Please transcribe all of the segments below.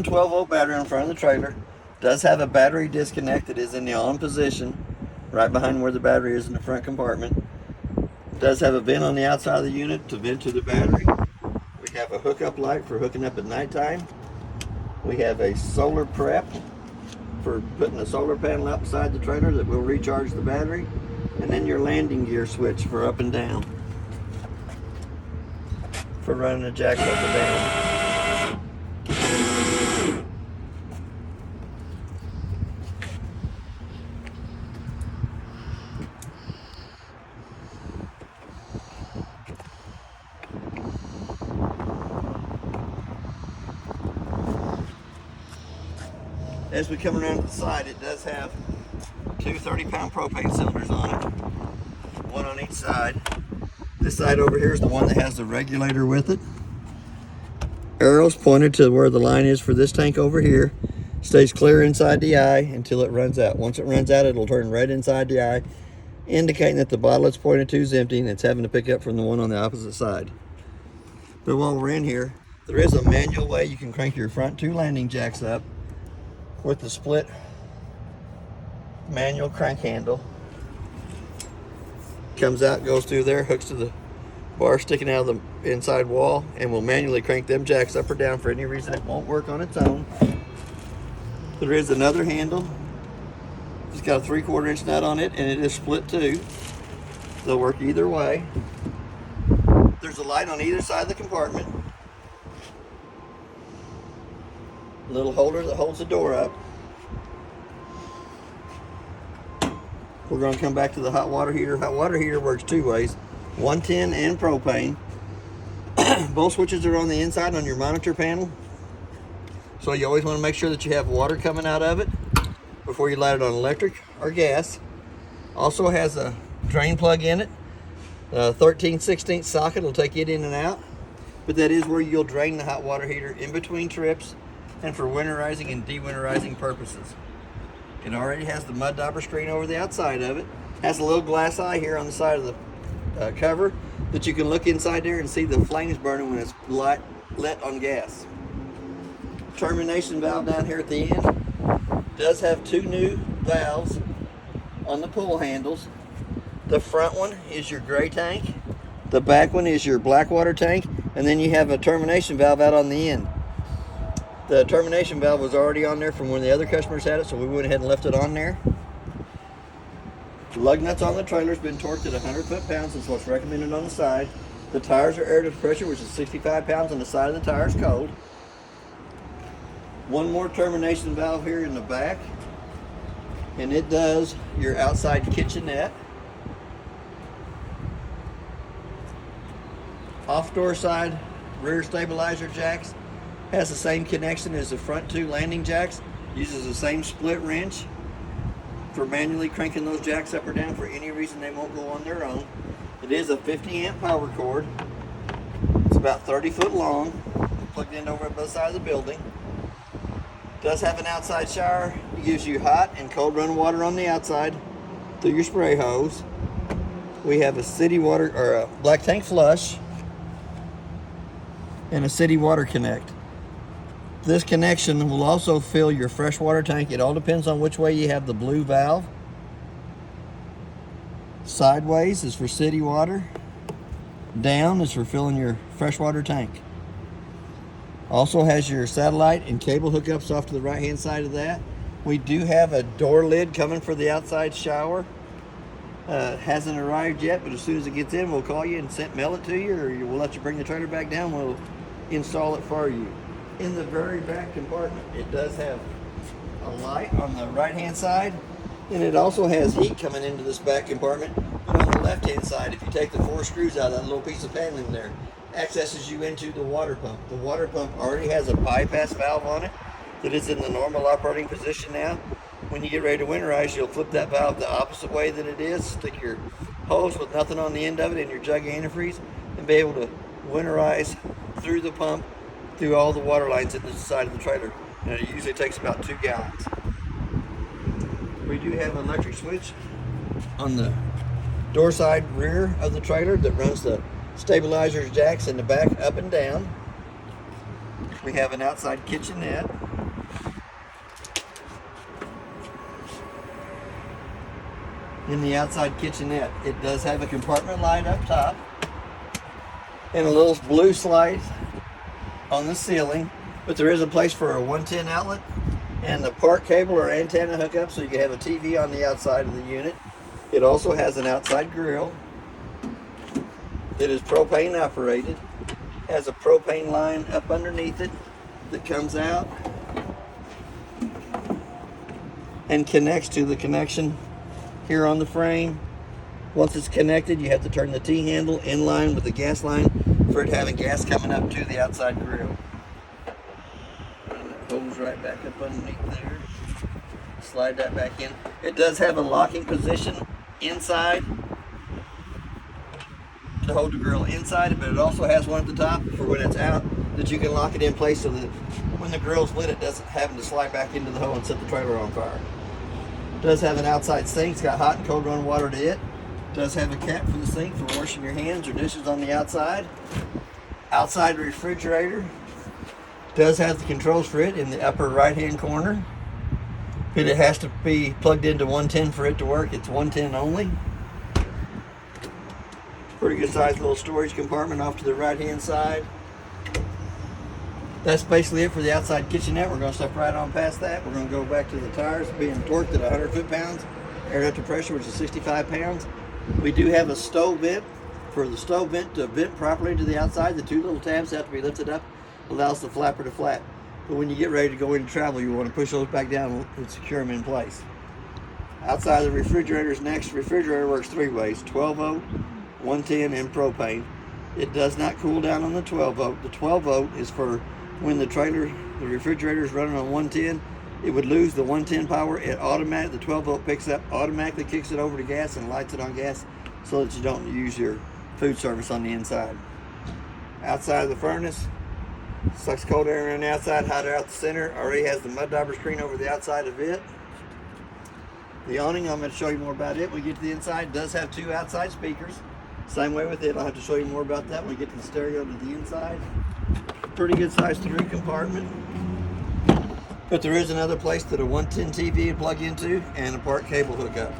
12-volt battery in front of the trailer. Does have a battery disconnect that is in the on position, right behind where the battery is in the front compartment. Does have a vent on the outside of the unit to vent to the battery. We have a hookup light for hooking up at nighttime. We have a solar prep for putting a solar panel out beside the trailer that will recharge the battery. And then your landing gear switch for up and down, for running the jacks up and down. As we come around to the side, it does have two 30-pound propane cylinders on it, one on each side. This side over here is the one that has the regulator with it. Arrows pointed to where the line is for this tank over here. Stays clear inside the eye until it runs out. Once it runs out, it'll turn red inside the eye, indicating that the bottle it's pointed to is empty and it's having to pick up from the one on the opposite side. But while we're in here, there is a manual way you can crank your front two landing jacks up with the split manual crank handle. Comes out, goes through there, hooks to the bar sticking out of the inside wall, and will manually crank them jacks up or down. For any reason it won't work on its own. There is another handle. It's got a 3/4 inch nut on it, and it is split too. They'll work either way. There's a light on either side of the compartment. A little holder that holds the door up. We're going to come back to the hot water heater. Hot water heater works two ways, 110 and propane. Both switches are on the inside on your monitor panel, so you always want to make sure that you have water coming out of it before you light it on electric or gas. Also has a drain plug in it, a 13/16 socket will take it in and out, but that is where you'll drain the hot water heater in between trips and for winterizing and de-winterizing purposes. It already has the mud dauber screen over the outside of it. Has a little glass eye here on the side of the cover that you can look inside there and see the flames burning when it's lit on gas. Termination valve down here at the end does have two new valves on the pull handles. The front one is your gray tank. The back one is your black water tank. And then you have a termination valve out on the end. The termination valve was already on there from when the other customers had it, so we went ahead and left it on there. The lug nuts on the trailer's been torqued at 100 foot-pounds, is what's recommended on the side. The tires are air to pressure, which is 65 pounds on the side of the tires cold. One more termination valve here in the back, and it does your outside kitchenette. Off-door side rear stabilizer jacks. Has the same connection as the front two landing jacks. Uses the same split wrench for manually cranking those jacks up or down. For any reason they won't go on their own. It is a 50 amp power cord. It's about 30 foot long. Plugged in over at both sides of the building. Does have an outside shower. It gives you hot and cold running water on the outside through your spray hose. We have a city water or a black tank flush and a city water connect. This connection will also fill your freshwater tank. It all depends on which way you have the blue valve. Sideways is for city water. Down is for filling your freshwater tank. Also has your satellite and cable hookups off to the right hand side of that. We do have a door lid coming for the outside shower. Hasn't arrived yet, but as soon as it gets in, we'll call you and mail it to you, or we'll let you bring the trailer back down. We'll install it for you. In the very back compartment, it does have a light on the right hand side, and it also has heat coming into this back compartment. But on the left hand side, if you take the 4 screws out of that little piece of paneling there, accesses you into the water pump. The water pump already has a bypass valve on it that is in the normal operating position now. When you get ready to winterize, you'll flip that valve the opposite way that it is, stick your hose with nothing on the end of it in your jug antifreeze, and be able to winterize through the pump, through all the water lines into the side of the trailer. And it usually takes about 2 gallons. We do have an electric switch on the door side rear of the trailer that runs the stabilizers jacks in the back up and down. We have an outside kitchenette. in the outside kitchenette. It does have a compartment light up top and a little blue slide on the ceiling, but there is a place for a 110 outlet and the park cable or antenna hookup so you can have a TV on the outside of the unit. It also has an outside grill. It is propane operated, has a propane line up underneath it that comes out and connects to the connection here on the frame. Once it's connected, you have to turn the T-handle in line with the gas line for it having gas coming up to the outside grill. And it holds right back up underneath there. Slide that back in. It does have a locking position inside to hold the grill inside, but it also has one at the top for when it's out that you can lock it in place so that when the grill's lit, it doesn't having to slide back into the hole and set the trailer on fire. It does have an outside sink. It's got hot and cold running water to it. It does have a cap for the sink for washing your hands or dishes on the outside. Outside refrigerator. It does have the controls for it in the upper right hand corner. But it has to be plugged into 110 for it to work. It's 110 only. Pretty good sized little storage compartment off to the right hand side. That's basically it for the outside kitchenette. We're going to step right on past that. We're going to go back to the tires being torqued at 100 foot-pounds, air up to pressure, which is 65 pounds. We do have a stove vent. For the stove vent to vent properly to the outside, the two little tabs have to be lifted up, allows the flapper to flap. But when you get ready to go into travel, you want to push those back down and secure them in place. Outside of the refrigerator's next, refrigerator works three ways: 12 volt, 110, and propane. It does not cool down on the 12 volt. The 12 volt is for when the refrigerator is running on 110, it would lose the 110 power. The 12 volt picks up, automatically kicks it over to gas and lights it on gas so that you don't use your food service on the inside. Outside of the furnace, sucks cold air in the outside, hot air out the center. Already has the mud dauber screen over the outside of it. The awning, I'm going to show you more about it when we get to the inside. It does have two outside speakers. Same way with it, I'll have to show you more about that when we get to the stereo to the inside. Pretty good sized through compartment. But there is another place that a 110 TV would plug into and a park cable hookup.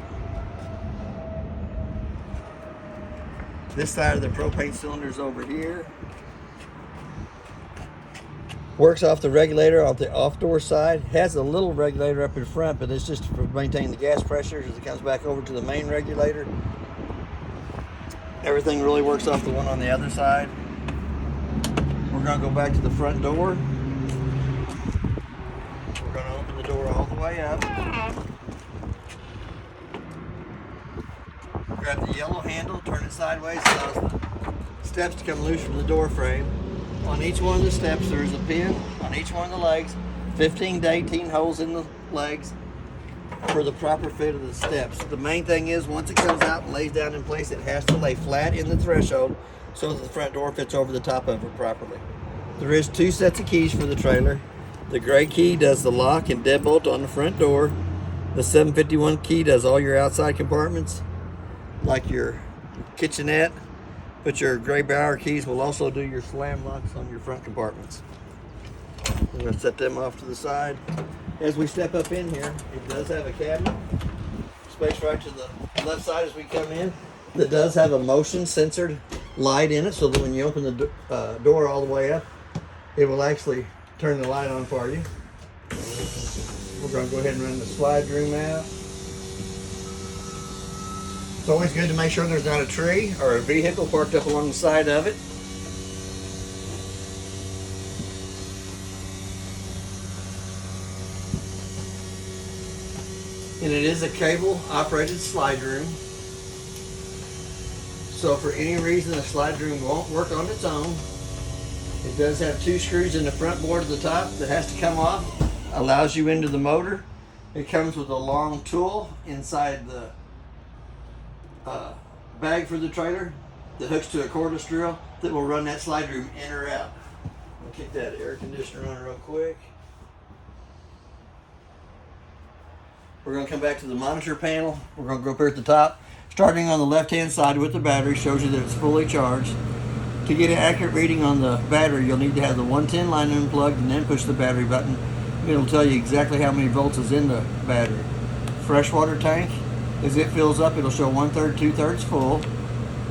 This side of the propane cylinder is over here. Works off the regulator off the off-door side. Has a little regulator up in front, but it's just to maintain the gas pressure as it comes back over to the main regulator. Everything really works off the one on the other side. We're going to go back to the front door. We're going to open the door all the way up. Grab the yellow handle, turn it sideways, allows the steps to come loose from the door frame. On each one of the steps there is a pin on each one of the legs, 15 to 18 holes in the legs for the proper fit of the steps. The main thing is once it comes out and lays down in place, it has to lay flat in the threshold so that the front door fits over the top of it properly. There is two sets of keys for the trailer. The gray key does the lock and deadbolt on the front door. The 751 key does all your outside compartments like your kitchenette, but your gray Bauer keys will also do your slam locks on your front compartments. I'm going to set them off to the side. As we step up in here, it does have a cabinet, space right to the left side as we come in, that does have a motion censored light in it so that when you open the door all the way up, it will actually turn the light on for you. We're going to go ahead and run the slide room out. It's always good to make sure there's not a tree or a vehicle parked up along the side of it. And it is a cable operated slide room. So if for any reason the slide room won't work on its own, it does have two screws in the front board at the top that has to come off. Allows you into the motor. It comes with a long tool inside the bag for the trailer that hooks to a cordless drill that will run that slide room in or out. I'll kick that air conditioner on real quick. We're going to come back to the monitor panel. We're going to go up here at the top. Starting on the left hand side with the battery shows you that it's fully charged. To get an accurate reading on the battery, you'll need to have the 110 line unplugged and then push the battery button. It'll tell you exactly how many volts is in the battery. Freshwater tank As it fills up, it'll show 1/3, 2/3 full.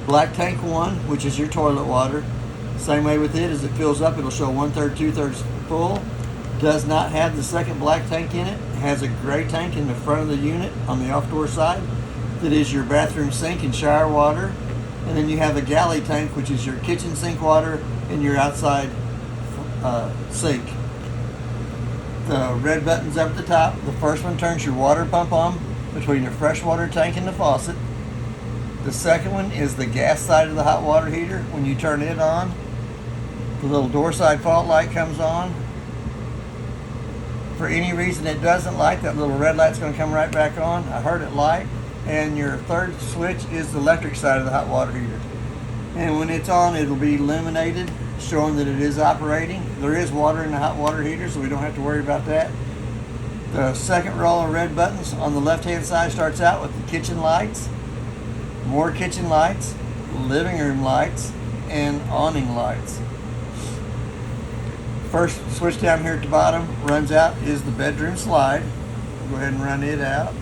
Black tank 1, which is your toilet water. Same way with it, as it fills up, it'll show 1/3, 2/3 full. Does not have the second black tank in it. It has a gray tank in the front of the unit on the off-door side that is your bathroom sink and shower water. And then you have a galley tank, which is your kitchen sink water and your outside sink. The red button's up at the top. The first one turns your water pump on between the freshwater tank and the faucet. The second one is the gas side of the hot water heater. When you turn it on, the little door side fault light comes on. For any reason it doesn't light, that little red light's going to come right back on. I heard it light. And your third switch is the electric side of the hot water heater. And when it's on, it'll be illuminated, showing that it is operating. There is water in the hot water heater, so we don't have to worry about that. The second row of red buttons on the left-hand side starts out with the kitchen lights, more kitchen lights, living room lights, and awning lights. First switch down here at the bottom runs out is the bedroom slide. Go ahead and run it out.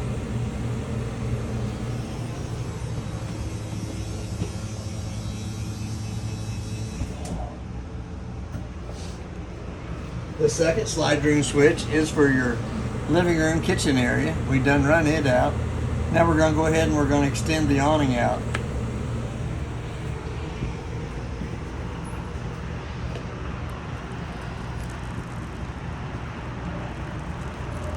The second slide room switch is for your living room kitchen area. We done run it out. Now we're going to go ahead and we're going to extend the awning out.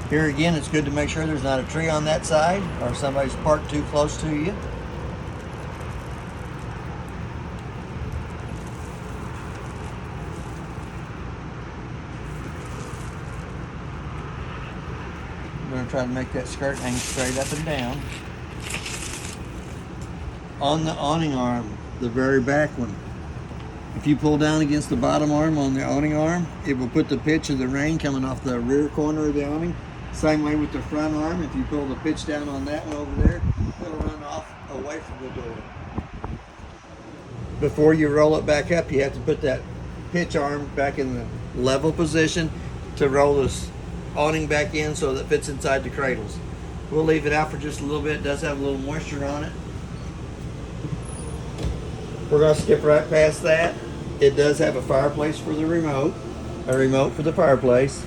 Here again, it's good to make sure there's not a tree on that side or somebody's parked too close to you. I'm going to try to make that skirt hang straight up and down. On the awning arm, the very back one, if you pull down against the bottom arm on the awning arm, it will put the pitch of the rain coming off the rear corner of the awning. Same way with the front arm. If you pull the pitch down on that one over there, it'll run off away from the door. Before you roll it back up, you have to put that pitch arm back in the level position to roll this awning back in so that it fits inside the cradles. We'll leave it out for just a little bit. It does have a little moisture on it. We're going to skip right past that. It does have a fireplace for the remote, a remote for the fireplace.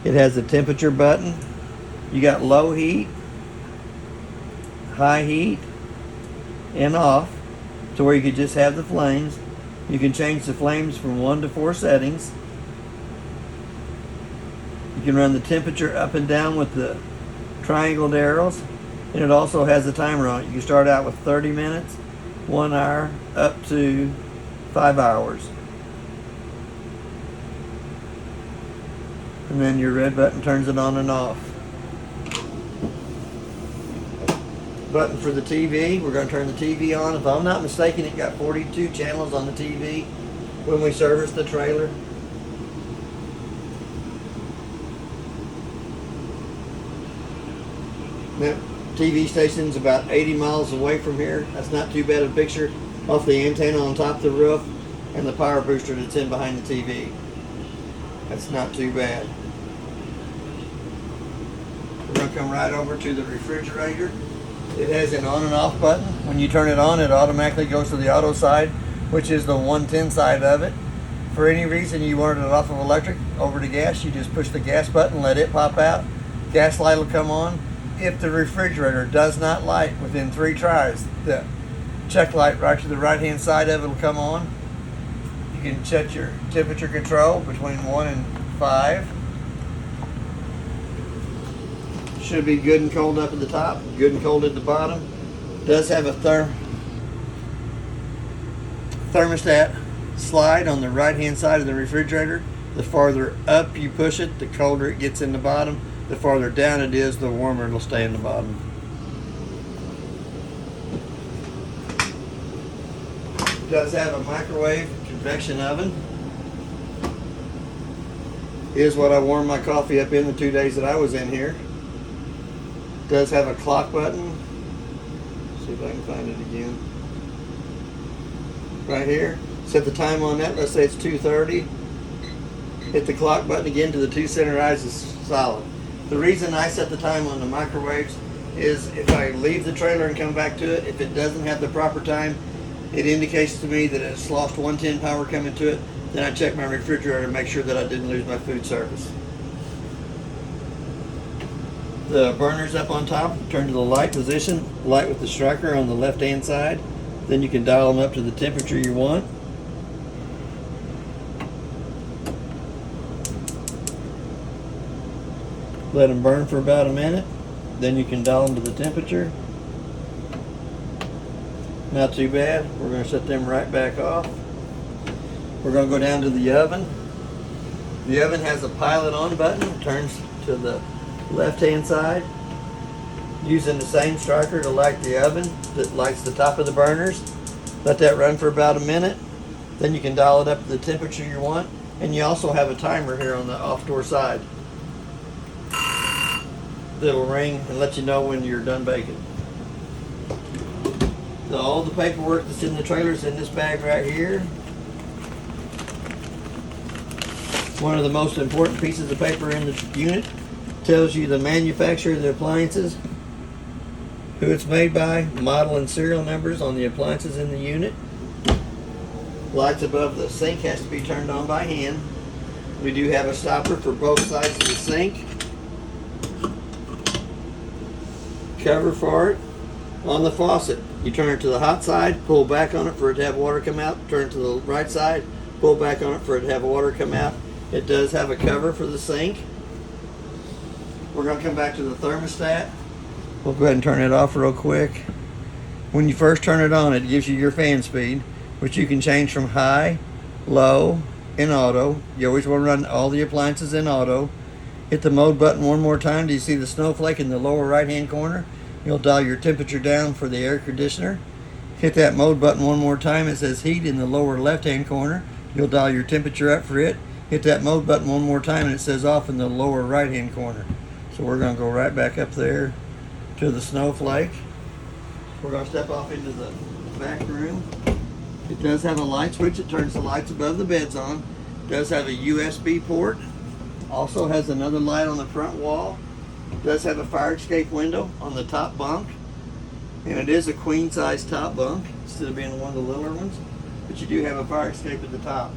It has a temperature button. You got low heat, high heat, and off, to where you could just have the flames. You can change the flames from 1 to 4 settings. You can run the temperature up and down with the triangled arrows, and it also has a timer on it. You can start out with 30 minutes, 1 hour, up to 5 hours. And then your red button turns it on and off. Button for the TV, we're going to turn the TV on. If I'm not mistaken, it got 42 channels on the TV when we serviced the trailer. That TV station's about 80 miles away from here. That's not too bad of a picture off the antenna on top of the roof and the power booster that's in behind the TV. That's not too bad. We're going to come right over to the refrigerator. It has an on and off button. When you turn it on, it automatically goes to the auto side, which is the 110 side of it. For any reason you wanted it off of electric over to gas, you just push the gas button, let it pop out. Gas light will come on. If the refrigerator does not light within 3 tries, the check light right to the right hand side of it will come on. You can set your temperature control between 1 and 5. Should be good and cold up at the top, good and cold at the bottom. Does have a thermostat slide on the right hand side of the refrigerator. The farther up you push it, the colder it gets in the bottom. The farther down it is, the warmer it'll stay in the bottom. It does have a microwave convection oven. Here's what I warmed my coffee up in the 2 days that I was in here. It does have a clock button. Let's see if I can find it again. Right here. Set the time on that. Let's say it's 2:30. Hit the clock button again to the 2 center eyes is solid. The reason I set the time on the microwaves is if I leave the trailer and come back to it, if it doesn't have the proper time, it indicates to me that it's lost 110 power coming to it. Then I check my refrigerator and make sure that I didn't lose my food service. The burner's up on top. Turn to the light position, light with the striker on the left hand side. Then you can dial them up to the temperature you want. Let them burn for about a minute. Then you can dial them to the temperature. Not too bad. We're going to set them right back off. We're going to go down to the oven. The oven has a pilot on button. Turns to the left hand side. Using the same striker to light the oven that lights the top of the burners. Let that run for about a minute. Then you can dial it up to the temperature you want. And you also have a timer here on the off door side that'll ring and let you know when you're done baking. So all the paperwork that's in the trailer is in this bag right here. One of the most important pieces of paper in the unit tells you the manufacturer of the appliances, who it's made by, model and serial numbers on the appliances in the unit. Lights above the sink has to be turned on by hand. We do have a stopper for both sides of the sink. Cover for it. On the faucet, you turn it to the hot side, pull back on it for it to have water come out, turn it to the right side, pull back on it for it to have water come out. It does have a cover for the sink. We're going to come back to the thermostat. We'll go ahead and turn it off real quick. When you first turn it on, it gives you your fan speed, which you can change from high, low, and auto. You always want to run all the appliances in auto. Hit the mode button one more time. Do you see the snowflake in the lower right hand corner? You'll dial your temperature down for the air conditioner. Hit that mode button one more time. It says heat in the lower left hand corner. You'll dial your temperature up for it. Hit that mode button one more time and it says off in the lower right hand corner. So we're going to go right back up there to the snowflake. We're going to step off into the back room. It does have a light switch. It turns the lights above the beds on. It does have a USB port. Also has another light on the front wall. It does have a fire escape window on the top bunk. And it is a queen size top bunk instead of being one of the littler ones. But you do have a fire escape at the top.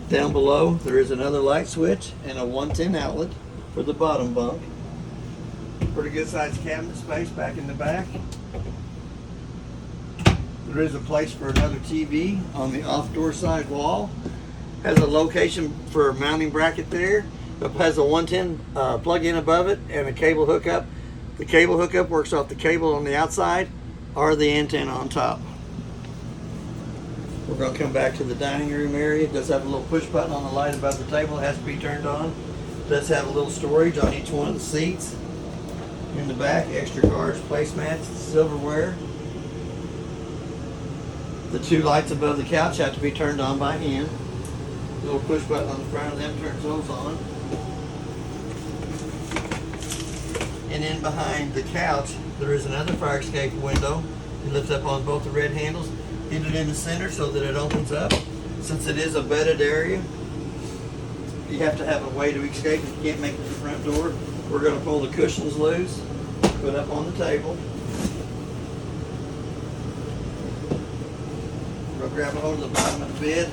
Down below there is another light switch and a 110 outlet for the bottom bunk. Pretty good sized cabinet space back in the back. There is a place for another TV on the off door side wall. Has a location for a mounting bracket there. It has a 110 plug-in above it and a cable hookup. The cable hookup works off the cable on the outside or the antenna on top. We're going to come back to the dining room area. It does have a little push button on the light above the table. It has to be turned on. It does have a little storage on each one of the seats. In the back, extra cards, placemats, silverware. The two lights above the couch have to be turned on by hand. The little push button on the front of them turns those on. And in behind the couch, there is another fire escape window. You lift up on both the red handles, hit it in the center so that it opens up. Since it is a bedded area, you have to have a way to escape if you can't make it to the front door. We're going to pull the cushions loose, put up on the table. We're going to grab a hold of the bottom of the bed,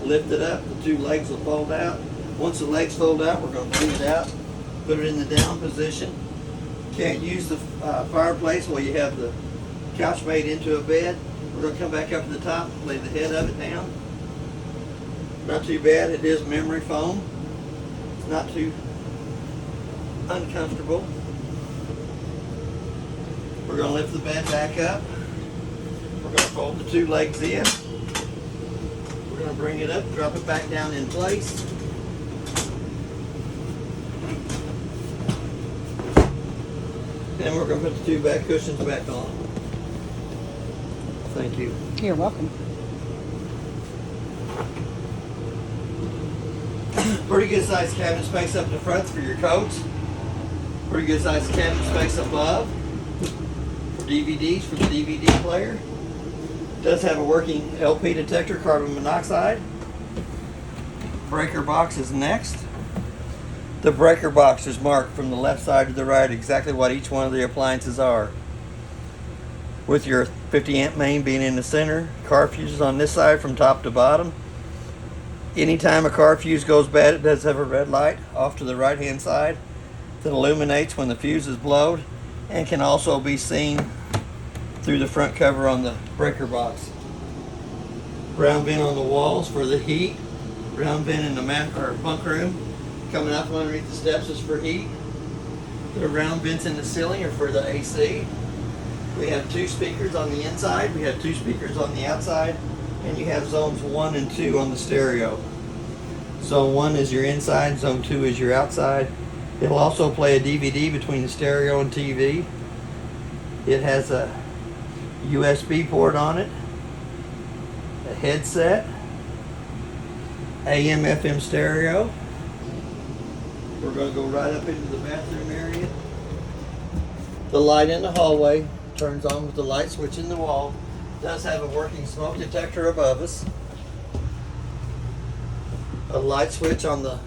lift it up, the two legs will fold out. Once the legs fold out, we're going to bring it out, put it in the down position. Can't use the fireplace while you have the couch made into a bed. We're going to come back up to the top, lay the head of it down. Not too bad, it is memory foam. It's not too uncomfortable. We're going to lift the bed back up. We're going to fold the two legs in. We're going to bring it up, drop it back down in place. Then we're going to put the two back cushions back on. Thank you. You're welcome. Pretty good sized cabinet space up in the front for your coats. Pretty good sized cabinet space above for DVDs, for the DVD player. It does have a working LP detector, carbon monoxide. Breaker box is next. The breaker box is marked from the left side to the right exactly what each one of the appliances are. With your 50 amp main being in the center, car fuses on this side from top to bottom. Anytime a car fuse goes bad, it does have a red light off to the right hand side that illuminates when the fuse is blown, and can also be seen through the front cover on the breaker box. Round vent on the walls for the heat. Round vent in the bunk room. Coming out from underneath the steps is for heat. The round vents in the ceiling are for the AC. We have 2 speakers on the inside. We have 2 speakers on the outside. And you have zones 1 and 2 on the stereo. Zone 1 is your inside. Zone 2 is your outside. It'll also play a DVD between the stereo and TV. It has a USB port on it, a headset, AM FM stereo. We're going to go right up into the bathroom area. The light in the hallway turns on with the light switch in the wall. It does have a working smoke detector above us. A light switch on the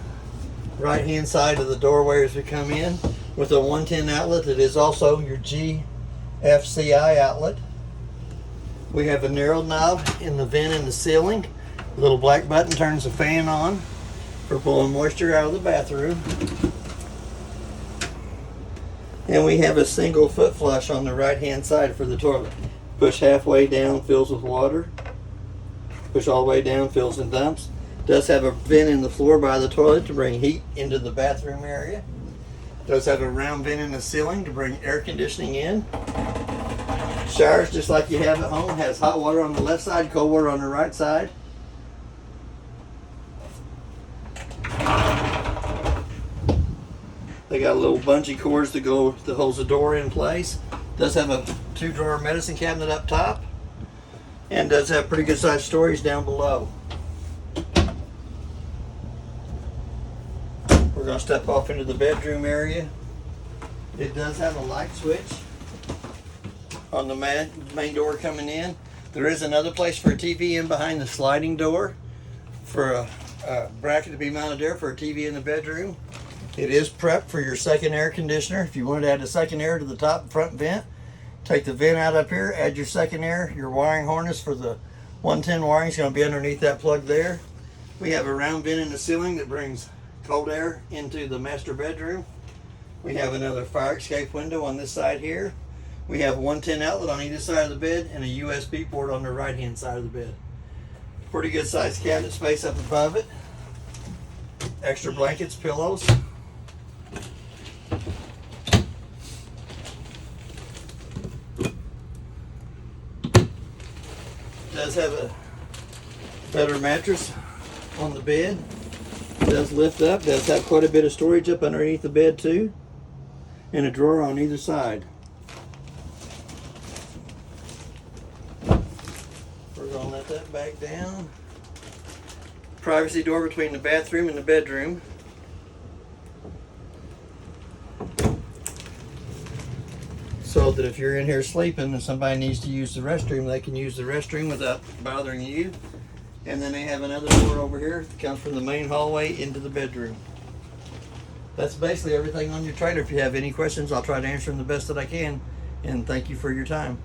right hand side of the doorway as we come in with a 110 outlet that is also your GFCI outlet. We have a narrow knob in the vent in the ceiling. A little black button turns the fan on for pulling moisture out of the bathroom. And we have a single foot flush on the right hand side for the toilet. Push halfway down, fills with water. Push all the way down, fills and dumps. Does have a vent in the floor by the toilet to bring heat into the bathroom area. Does have a round vent in the ceiling to bring air conditioning in. Showers just like you have at home. Has hot water on the left side, cold water on the right side. They got little bungee cords that holds the door in place. Does have a 2-drawer medicine cabinet up top, and does have pretty good sized storage down below. We're going to step off into the bedroom area. It does have a light switch on the main door coming in. There is another place for a TV in behind the sliding door for a bracket to be mounted there for a TV in the bedroom. It is prepped for your second air conditioner. If you wanted to add a second air to the top front vent, take the vent out up here, add your second air. Your wiring harness for the 110 wiring is going to be underneath that plug there. We have a round vent in the ceiling that brings cold air into the master bedroom. We have another fire escape window on this side here. We have a 110 outlet on either side of the bed and a USB port on the right hand side of the bed. Pretty good sized cabinet space up above it. Extra blankets, pillows. Does have a better mattress on the bed. Does lift up. Does have quite a bit of storage up underneath the bed too, and a drawer on either side. We're going to let that back down. Privacy door between the bathroom and the bedroom. So that if you're in here sleeping and somebody needs to use the restroom, they can use the restroom without bothering you. And then they have another door over here that comes from the main hallway into the bedroom. That's basically everything on your trailer. If you have any questions, I'll try to answer them the best that I can. And thank you for your time.